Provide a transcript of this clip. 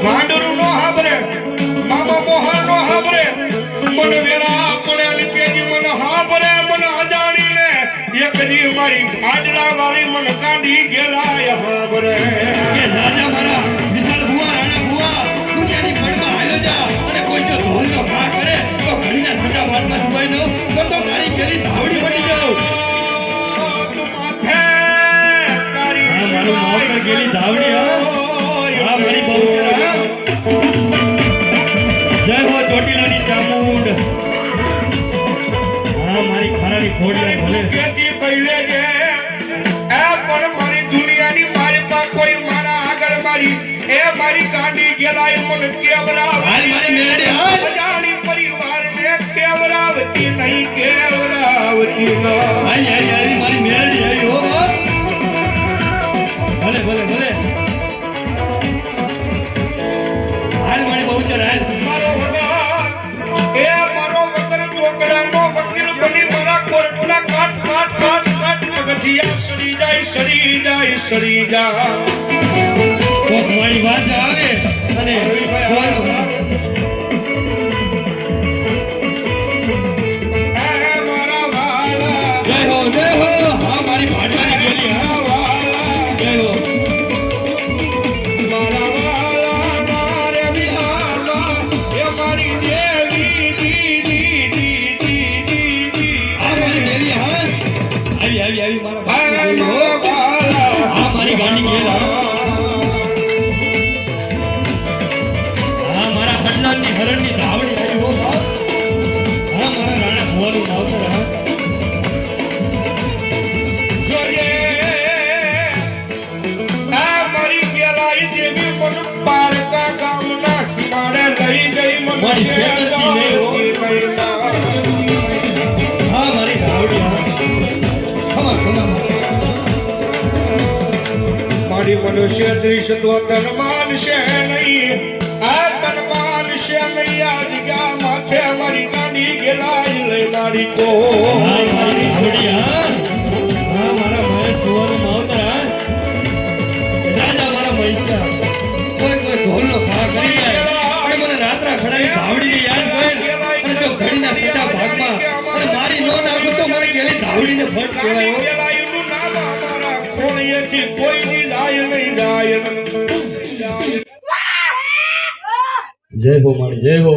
માંડરું નો હાબરે મામા મોહન નો હાબરે મને વેળા પડે કેજી મને હાબરે મને અજાણી ને એકદી મારી ભાડલા વાળી મને કાંડી ગેલાય હાબરે કે રાજા મારા વિશાલ બુઆ રાણા બુઆ દુનિયાની પડમાં હાલ્યો જા અને કોઈ જો ઢોલનો ઘા કરે તો ઘડીના છટા વાટમાં સુવાઈ દો તો મારી ગેલી ધાવડી પડી જાવ માથે તારી મારું મોહન ગેલી ધાવડી હા મારી બહુ જય હો ચોટીલાની ચામુંડ હા મારી ખરાની ખોડિયા ભલે કેતી પહેલે જે એ પણ મારી દુનિયાની મારી પાસે કોઈ મારા આગળ મારી એ મારી કાંડી ગેલાય મને કેવરા હાલ મારી મેરડી હાલ અજાણી પરિવારને કેવરાવતી નહીં કેવરાવતી ન હાલ મારી મેરડી આવી હો ભલે ભલે ભલે હાલ મારી બહુ ચર હાલ મારો વગર એ મારો વગર ચોકડાનો વકીલ બની મારા કોર્ટના કાટ કાટ કાટ કાટ પગથિયા સડી જાય તો મારી વાત આવે અને જય હો હા મારી ભાડવાની ગેલી હા જય હો મારા વાલા મારે વિહાલા એ મારી દેવી હા મારી ગેલી હા આવી મારા ભાઈ વાલા હા મારી ગાડી ગેલ હા મારા હરણની ધાવડી આવી હો હા મારા રાણા ભોવાનું માવતર હા મારી શેતરતી નહીં હો હા મારી ધાવડી ખમા મારી મનુષ્ય દૃશ્ય તો તન માનશે નહીં આ તન માનશે નહીં આજ ગયા માથે મારી કાંડી ગેલાય લઈ મારી કો હા મારી ધાવડી હા મારા મહેશ ભુવાનું માવતર હા રાજા મારા મહેશના કોઈ ઢોલનો ઘા કરી જાય અને મને રાત્રા ખડાવી ધાવડીને યાદ હોય અને જો ઘડીના સટા ભાગમાં અને મારી નો નાખું તો મને કેલી ધાવડીને ફટ કહેવાય ગેલાયનું નામ અમારા ખોળિયેથી કોઈની જાય નહીં જાય જય હો મારી જય હો